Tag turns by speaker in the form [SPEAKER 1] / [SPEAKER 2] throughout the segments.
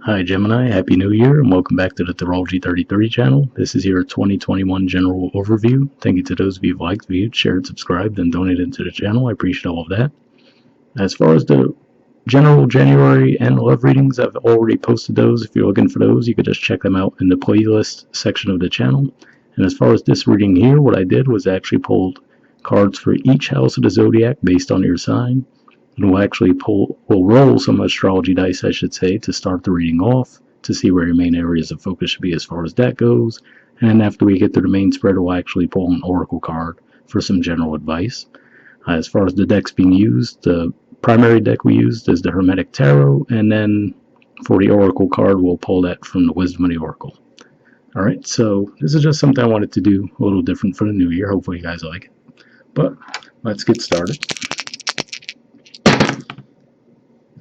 [SPEAKER 1] Hi Gemini, Happy New Year, and welcome back to the Astrology 33 channel. This is your 2021 general overview. Thank you to those of you who've liked, viewed, shared, subscribed, and donated to the channel. I appreciate all of that. As far as the general January and love readings, I've already posted those. If you're looking for those, you could just check them out in the playlist section of the channel. And as far as this reading here, what I did was I actually pulled cards for each house of the zodiac based on your sign. And we'll roll some astrology dice, I should say, to start the reading off, to see where your main areas of focus should be as far as that goes. And then after we get through the main spread, we'll actually pull an oracle card for some general advice. As far as the decks being used, the primary deck we used is the Hermetic Tarot, and then for the oracle card, we'll pull that from the Wisdom of the Oracle. Alright, so this is just something I wanted to do a little different for the new year. Hopefully you guys like it. But let's get started.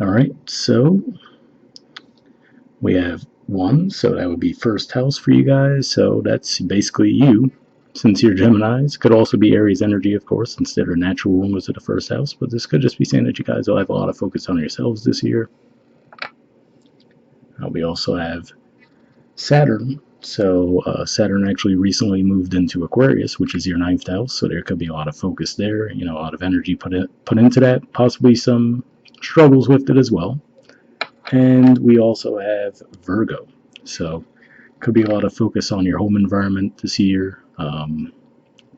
[SPEAKER 1] Alright, so we have 1, so that would be first house for you guys, so that's basically you, since you're Geminis. Could also be Aries energy, of course, instead of natural rulers of the first house, but this could just be saying that you guys will have a lot of focus on yourselves this year. We also have Saturn, so Saturn actually recently moved into Aquarius, which is your 9th house, so there could be a lot of focus there, a lot of energy put into that, possibly some struggles with it as well. And we also have Virgo, so could be a lot of focus on your home environment this year,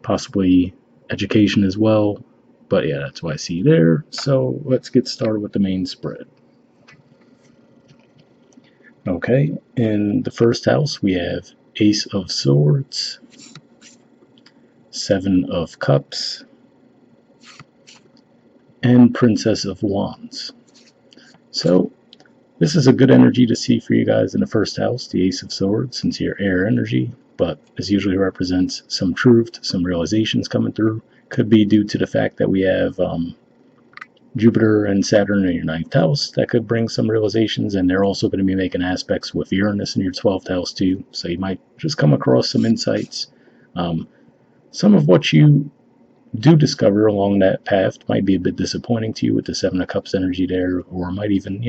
[SPEAKER 1] possibly education as well, but yeah, that's what I see there. So let's get started with the main spread. Okay, in the first house we have Ace of Swords, 7 of Cups, and Princess of Wands. So this is a good energy to see for you guys in the first house, the Ace of Swords, since you're air energy, but this usually represents some truth, some realizations coming through. Could be due to the fact that we have Jupiter and Saturn in your 9th house. That could bring some realizations, and they're also going to be making aspects with Uranus in your 12th house too, so you might just come across some insights. Some of what you do discover along that path might be a bit disappointing to you with the 7 of Cups energy there, or might even,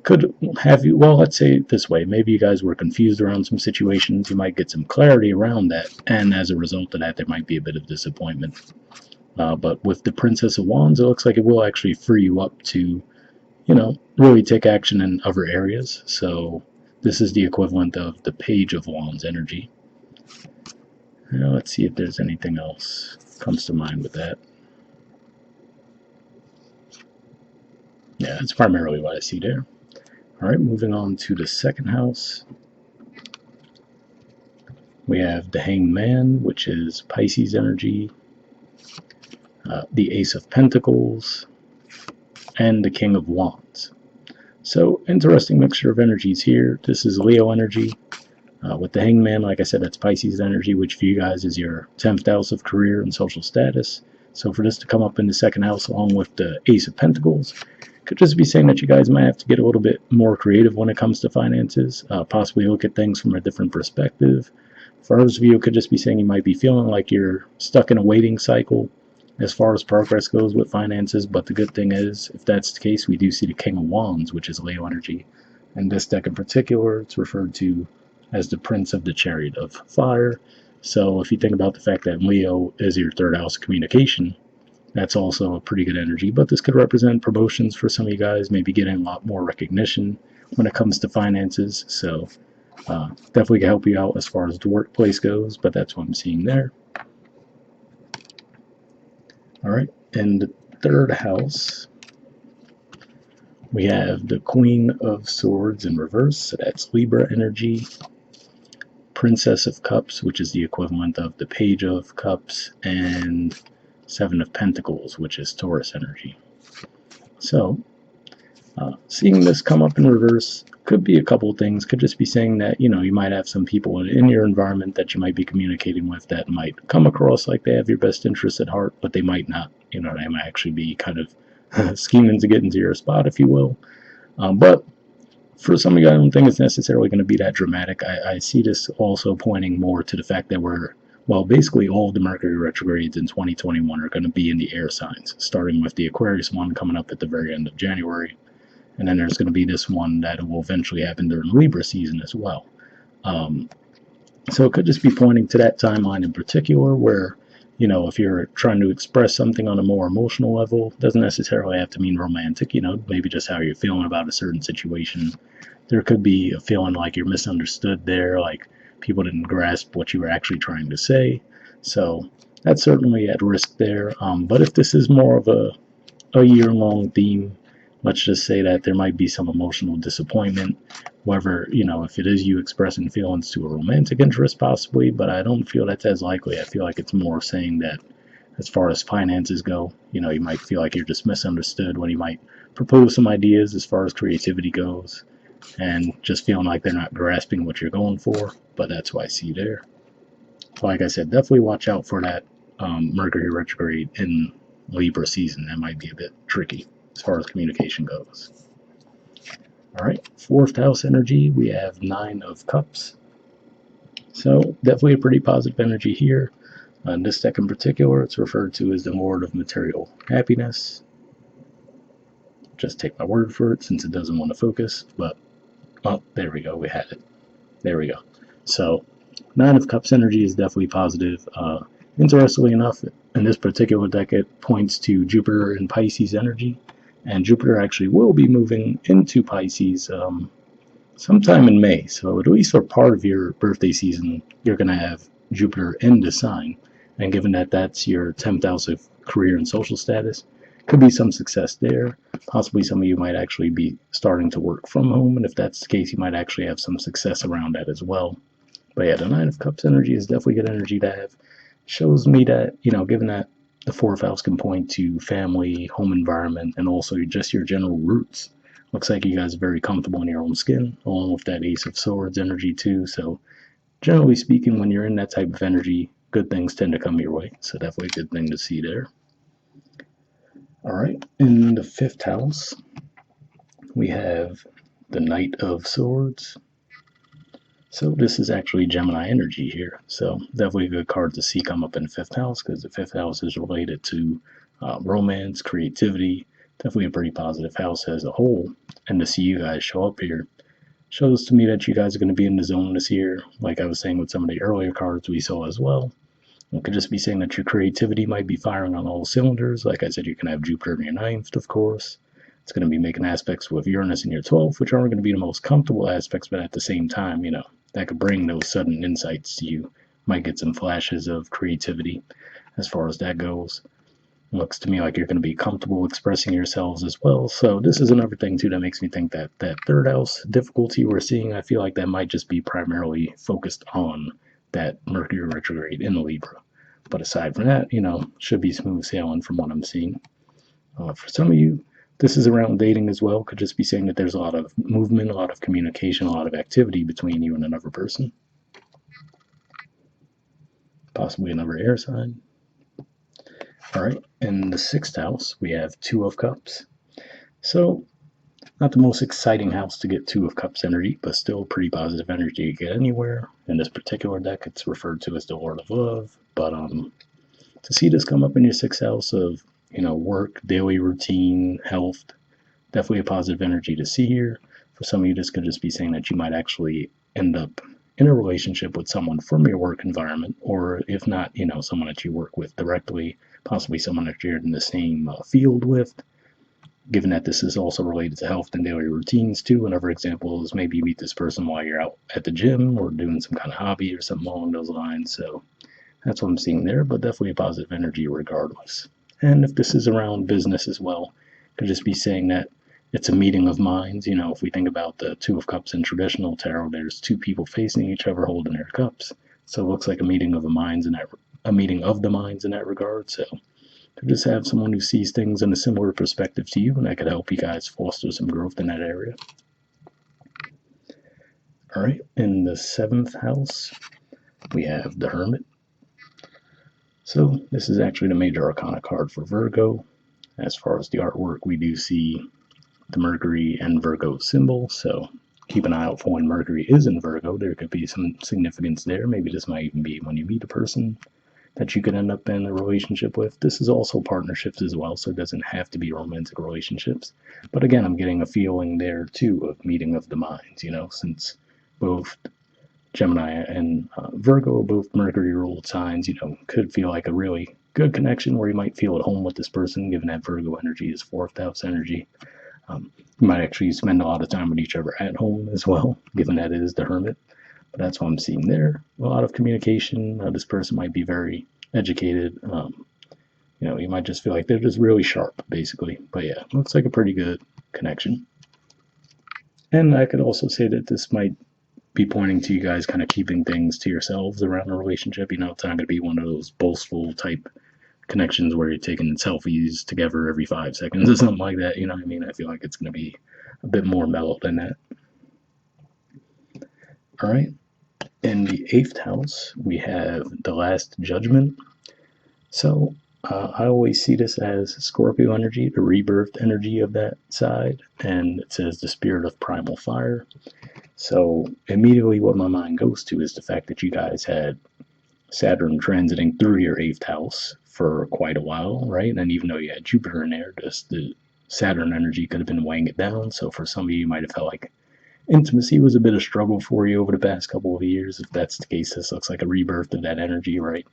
[SPEAKER 1] could have you, well, let's say it this way, maybe you guys were confused around some situations, you might get some clarity around that, and as a result of that, there might be a bit of disappointment. But with the Princess of Wands, it looks like it will actually free you up to, really take action in other areas. So this is the equivalent of the Page of Wands energy. Now let's see if there's anything else comes to mind with that. Yeah, that's primarily what I see there. Alright, moving on to the second house. We have the Hanged Man, which is Pisces energy, the Ace of Pentacles, and the King of Wands. So, interesting mixture of energies here. This is Leo energy. With the Hanged Man, like I said, that's Pisces energy, which for you guys is your 10th house of career and social status. So for this to come up in the second house along with the Ace of Pentacles, could just be saying that you guys might have to get a little bit more creative when it comes to finances, possibly look at things from a different perspective. For others of you, it could just be saying you might be feeling like you're stuck in a waiting cycle as far as progress goes with finances, but the good thing is, if that's the case, we do see the King of Wands, which is Leo energy. In this deck in particular, it's referred to as the Prince of the Chariot of Fire. So if you think about the fact that Leo is your 3rd house of communication, that's also a pretty good energy, but this could represent promotions for some of you guys, maybe getting a lot more recognition when it comes to finances, so definitely can help you out as far as the workplace goes, but that's what I'm seeing there. Alright, in the 3rd house, we have the Queen of Swords in reverse, so that's Libra energy, Princess of Cups, which is the equivalent of the Page of Cups, and 7 of Pentacles, which is Taurus energy. So, seeing this come up in reverse could be a couple of things. Could just be saying that, you might have some people in your environment that you might be communicating with that might come across like they have your best interests at heart, but they might not. They might actually be kind of scheming to get into your spot, if you will. But for some of you, I don't think it's necessarily going to be that dramatic. I see this also pointing more to the fact that basically all of the Mercury retrogrades in 2021 are going to be in the air signs, starting with the Aquarius one coming up at the very end of January, And then there's going to be this one that will eventually happen during Libra season as well. Um, so it could just be pointing to that timeline in particular where, if you're trying to express something on a more emotional level, doesn't necessarily have to mean romantic, maybe just how you're feeling about a certain situation. There could be a feeling like you're misunderstood there, like people didn't grasp what you were actually trying to say. So that's certainly at risk there. But if this is more of a year-long theme, let's just say that there might be some emotional disappointment, whether, if it is you expressing feelings to a romantic interest possibly, but I don't feel that's as likely. I feel like it's more saying that as far as finances go, you might feel like you're just misunderstood when you might propose some ideas as far as creativity goes, and just feeling like they're not grasping what you're going for, but that's what I see there. Like I said, definitely watch out for that Mercury retrograde in Libra season. That might be a bit tricky as far as communication goes. All right, fourth house energy, we have Nine of Cups. So definitely a pretty positive energy here. On this deck in particular, it's referred to as the Lord of Material Happiness. Just take my word for it since it doesn't want to focus, but, well, there we go, we had it. There we go. So, Nine of Cups energy is definitely positive. Interestingly enough, in this particular deck, it points to Jupiter and Pisces energy, and Jupiter actually will be moving into Pisces sometime in May. So, at least for part of your birthday season, you're going to have Jupiter in the sign, and given that that's your 10th house of career and social status, could be some success there. Possibly some of you might actually be starting to work from home, and if that's the case, you might actually have some success around that as well. But yeah, the Nine of Cups energy is definitely good energy to have. Shows me that, given that the fourth house can point to family, home environment, and also just your general roots. Looks like you guys are very comfortable in your own skin, along with that Ace of Swords energy too. So generally speaking, when you're in that type of energy, good things tend to come your way. So definitely a good thing to see there. All right, in the fifth house, we have the Knight of Swords. So this is actually Gemini energy here. So definitely a good card to see come up in the fifth house because the fifth house is related to romance, creativity. Definitely a pretty positive house as a whole. And to see you guys show up here shows to me that you guys are going to be in the zone this year. Like I was saying with some of the earlier cards we saw as well. It could just be saying that your creativity might be firing on all cylinders. Like I said, you can have Jupiter in your ninth, of course. It's going to be making aspects with Uranus in your 12th, which aren't going to be the most comfortable aspects, but at the same time, that could bring those sudden insights to you. Might get some flashes of creativity as far as that goes. Looks to me like you're going to be comfortable expressing yourselves as well. So this is another thing too that makes me think that that third house difficulty we're seeing, I feel like that might just be primarily focused on that Mercury retrograde in Libra. But aside from that, should be smooth sailing from what I'm seeing. For some of you, this is around dating as well. Could just be saying that there's a lot of movement, a lot of communication, a lot of activity between you and another person. Possibly another air sign. All right, in the sixth house, we have Two of Cups. So, not the most exciting house to get Two of Cups energy, but still pretty positive energy to get anywhere. In this particular deck, it's referred to as the Lord of Love. But to see this come up in your sixth house of, work, daily routine, health, definitely a positive energy to see here. For some of you, this could just be saying that you might actually end up in a relationship with someone from your work environment, or if not, someone that you work with directly, possibly someone that you're in the same field with. Given that this is also related to health and daily routines too, another example is maybe you meet this person while you're out at the gym or doing some kind of hobby or something along those lines. So that's what I'm seeing there, but definitely a positive energy regardless. And if this is around business as well, could just be saying that it's a meeting of minds. If we think about the Two of Cups in traditional tarot, there's two people facing each other holding their cups. So it looks like a meeting of the minds in that regard. So to just have someone who sees things in a similar perspective to you, and that could help you guys foster some growth in that area. All right, in the seventh house, we have the Hermit. So this is actually the major arcana card for Virgo. As far as the artwork, we do see the Mercury and Virgo symbol, so keep an eye out for when Mercury is in Virgo. There could be some significance there. Maybe this might even be when you meet a person. that you could end up in a relationship with. This is also partnerships as well, so it doesn't have to be romantic relationships. But again, I'm getting a feeling there too of meeting of the minds, since both Gemini and Virgo, both Mercury ruled signs, could feel like a really good connection where you might feel at home with this person, given that Virgo energy is fourth house energy. You might actually spend a lot of time with each other at home as well, given that it is the Hermit. But that's what I'm seeing there. A lot of communication. This person might be very educated. You might just feel like they're just really sharp, basically. But yeah, looks like a pretty good connection. And I could also say that this might be pointing to you guys kind of keeping things to yourselves around a relationship. It's not going to be one of those boastful type connections where you're taking selfies together every 5 seconds or something like that. You know what I mean? I feel like it's going to be a bit more mellow than that. All right. In the 8th house, we have the Last Judgment. So I always see this as Scorpio energy, the rebirth energy of that side, and it says the spirit of primal fire. So immediately what my mind goes to is the fact that you guys had Saturn transiting through your 8th house for quite a while, right? And even though you had Jupiter in there, just the Saturn energy could have been weighing it down. So for some of you, you might have felt like intimacy was a bit of struggle for you over the past couple of years. If that's the case, this looks like a rebirth of that energy, right?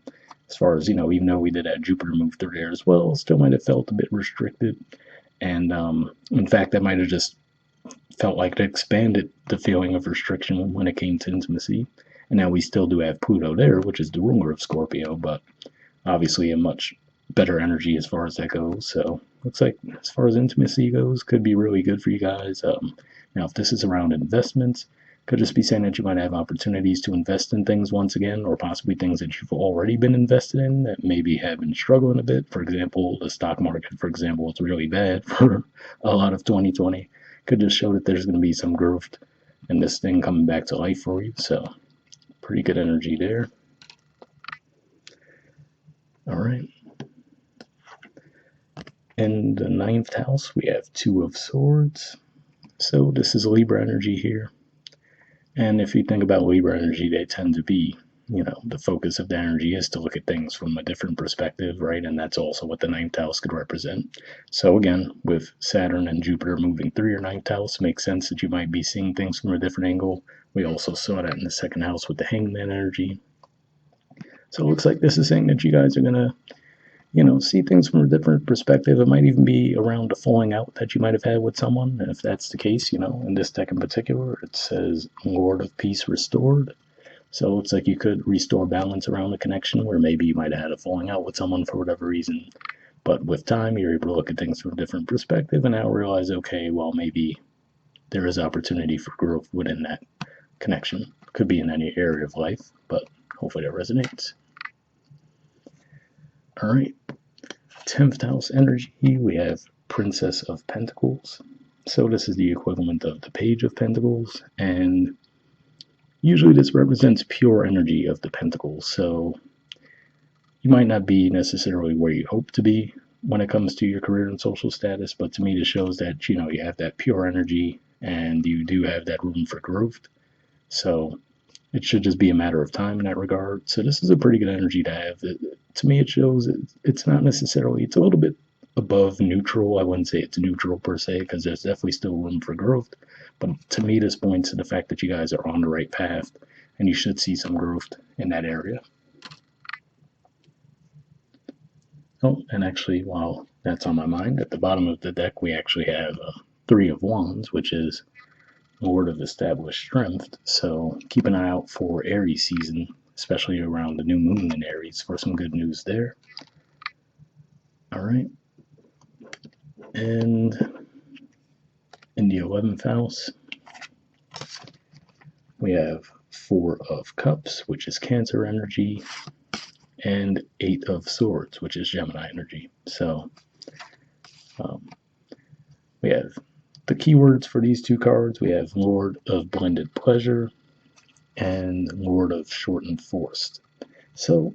[SPEAKER 1] As far as, even though we did have Jupiter move through there as well, still might have felt a bit restricted. And in fact, that might have just felt like it expanded the feeling of restriction when it came to intimacy. And now we still do have Pluto there, which is the ruler of Scorpio, but obviously a much better energy as far as that goes. So looks like as far as intimacy goes, could be really good for you guys. Now, if this is around investments, could just be saying that you might have opportunities to invest in things once again, or possibly things that you've already been invested in that maybe have been struggling a bit. For example, the stock market, for example, it's really bad for a lot of 2020. Could just show that there's going to be some growth in this thing coming back to life for you. So pretty good energy there. All right. In the 9th house, we have Two of Swords. So this is Libra energy here. And if you think about Libra energy, they tend to be, the focus of the energy is to look at things from a different perspective, right? And that's also what the 9th house could represent. So again, with Saturn and Jupiter moving through your 9th house, makes sense that you might be seeing things from a different angle. We also saw that in the 2nd house with the Hangman energy. So it looks like this is saying that you guys are going to see things from a different perspective. It might even be around a falling out that you might have had with someone. And if that's the case, in this deck in particular, it says Lord of Peace restored. So it looks like you could restore balance around a connection where maybe you might have had a falling out with someone for whatever reason. But with time, you're able to look at things from a different perspective and now realize, okay, well, maybe there is opportunity for growth within that connection. Could be in any area of life, but hopefully that resonates. All right. 10th house energy, we have Princess of Pentacles. So this is the equivalent of the Page of Pentacles, and usually this represents pure energy of the Pentacles. So you might not be necessarily where you hope to be when it comes to your career and social status, but to me this shows that you have that pure energy and you do have that room for growth. So it should just be a matter of time in that regard. So this is a pretty good energy to have. To me, it shows it's not necessarily, it's a little bit above neutral. I wouldn't say it's neutral per se, because there's definitely still room for growth. But to me, this points to the fact that you guys are on the right path, and you should see some growth in that area. Oh, and actually, while that's on my mind, at the bottom of the deck, we actually have Three of Wands, which is Lord of Established Strength. So keep an eye out for Aries season, especially around the new moon in Aries, for some good news there. All right. And in the 11th house, we have Four of Cups, which is Cancer energy, and Eight of Swords, which is Gemini energy. So we have the keywords for these two cards. We have Lord of Blended Pleasure and Lord of Shortened Force. So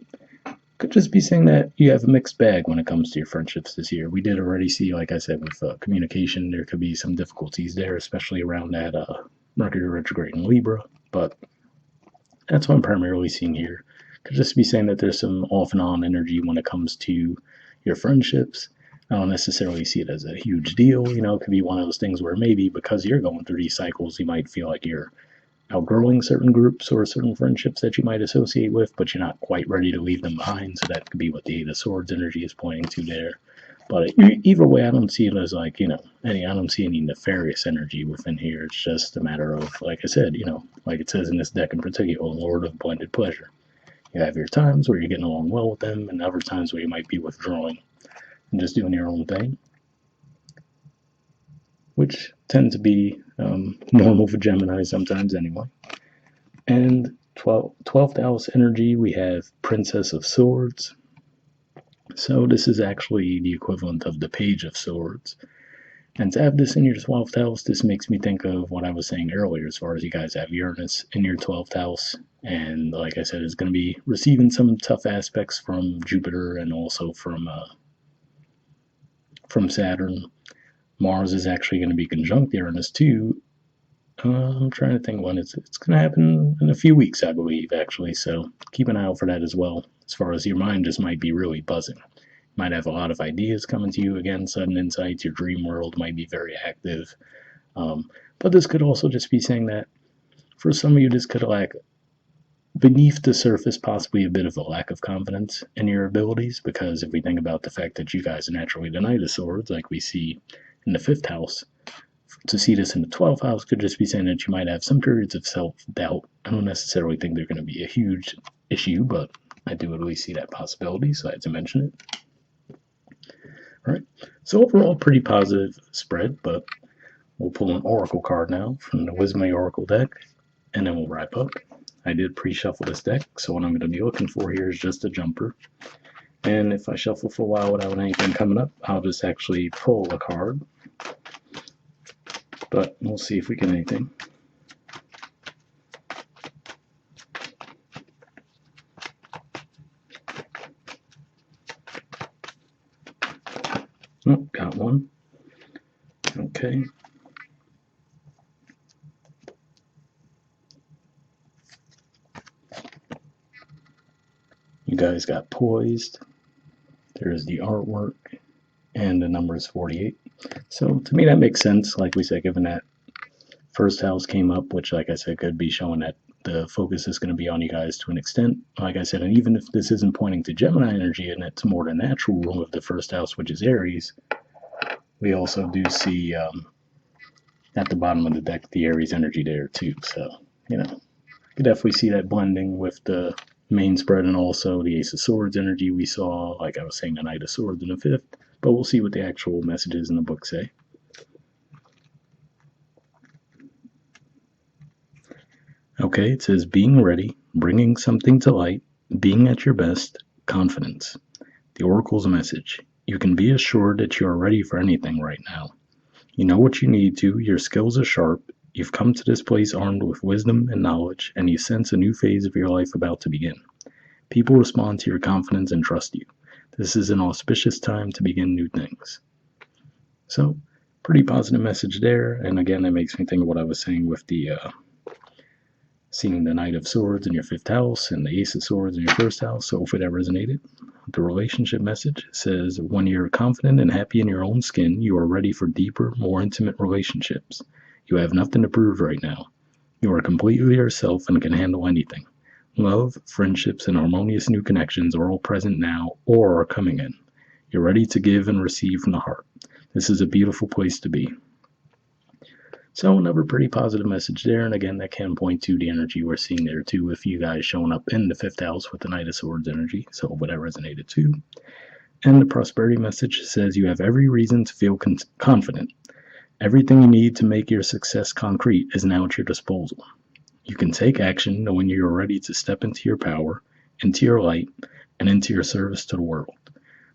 [SPEAKER 1] could just be saying that you have a mixed bag when it comes to your friendships this year. We did already see, like I said, with communication, there could be some difficulties there, especially around that Mercury retrograde in Libra. But that's what I'm primarily seeing here. Could just be saying that there's some off and on energy when it comes to your friendships. I don't necessarily see it as a huge deal. It could be one of those things where maybe because you're going through these cycles, you might feel like you're outgrowing certain groups or certain friendships that you might associate with, but you're not quite ready to leave them behind. So that could be what the Eight of Swords energy is pointing to there. But either way, I don't see it as I don't see any nefarious energy within here. It's just a matter of, like I said, like it says in this deck in particular, Lord of Blended Pleasure. You have your times where you're getting along well with them, and other times where you might be withdrawing and just doing your own thing, which tend to be normal for Gemini sometimes anyway. And 12th house energy, we have Princess of Swords. So this is actually the equivalent of the Page of Swords. And to have this in your 12th house, this makes me think of what I was saying earlier as far as you guys have Uranus in your 12th house. And like I said, it's going to be receiving some tough aspects from Jupiter and also from Saturn. Mars is actually going to be conjunct Uranus too. I'm trying to think when it's going to happen in a few weeks, I believe, actually. So keep an eye out for that as well. As far as your mind just might be really buzzing. You might have a lot of ideas coming to you again, sudden insights. Your dream world might be very active. But this could also just be saying that for some of you, this could lack beneath the surface, possibly a bit of a lack of confidence in your abilities. Because if we think about the fact that you guys are naturally the Knight of Swords, like we see in the 5th house, to see this in the 12th house could just be saying that you might have some periods of self-doubt. I don't necessarily think they're going to be a huge issue, but I do at least see that possibility, so I had to mention it. All right, so overall, pretty positive spread, but we'll pull an Oracle card now from the Wisdom Oracle deck, and then we'll wrap up. I did pre-shuffle this deck, so what I'm going to be looking for here is just a jumper. And if I shuffle for a while without anything coming up, I'll just actually pull a card. But we'll see if we get anything. Oh, got one. Okay. You guys got poised. There's the artwork, and the number is 48. So to me, that makes sense. Like we said, given that first house came up, which, like I said, could be showing that the focus is going to be on you guys to an extent. Like I said, and even if this isn't pointing to Gemini energy and it's more the natural rule of the first house, which is Aries, we also do see at the bottom of the deck the Aries energy there too. So, you could definitely see that blending with the main spread and also the Ace of Swords energy we saw, like I was saying, the Knight of Swords in the 5th. But we'll see what the actual messages in the book say. Okay, it says being ready, bringing something to light, being at your best, confidence. The Oracle's message. You can be assured that you are ready for anything right now. You know what you need to, your skills are sharp, you've come to this place armed with wisdom and knowledge, and you sense a new phase of your life about to begin. People respond to your confidence and trust you. This is an auspicious time to begin new things. So, pretty positive message there, and again, that makes me think of what I was saying with the seeing the Knight of Swords in your 5th house and the Ace of Swords in your 1st house, so hopefully that resonated. The relationship message says, when you're confident and happy in your own skin, you are ready for deeper, more intimate relationships. You have nothing to prove right now. You are completely yourself and can handle anything. Love, friendships, and harmonious new connections are all present now or are coming in. You're ready to give and receive from the heart. This is a beautiful place to be. So another pretty positive message there, and again, that can point to the energy we're seeing there too, with you guys showing up in the 5th house with the Knight of Swords energy, so hopefully that resonated too. And the prosperity message says you have every reason to feel confident. Everything you need to make your success concrete is now at your disposal. You can take action knowing you are ready to step into your power, into your light, and into your service to the world.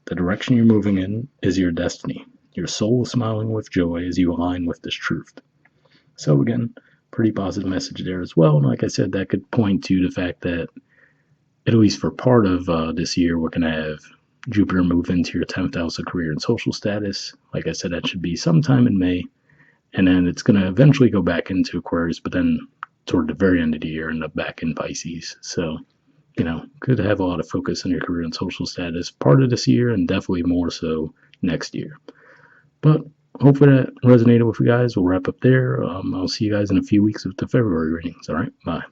[SPEAKER 1] The direction you're moving in is your destiny. Your soul is smiling with joy as you align with this truth. So again, pretty positive message there as well. And like I said, that could point to the fact that, at least for part of this year, we're going to have Jupiter move into your 10th house of career and social status. Like I said, that should be sometime in May. And then it's going to eventually go back into Aquarius, but then toward the very end of the year, end up back in Pisces. So could have a lot of focus on your career and social status part of this year, and definitely more so next year. But hopefully that resonated with you guys. We'll wrap up there. I'll see you guys in a few weeks with the February readings. All right, bye.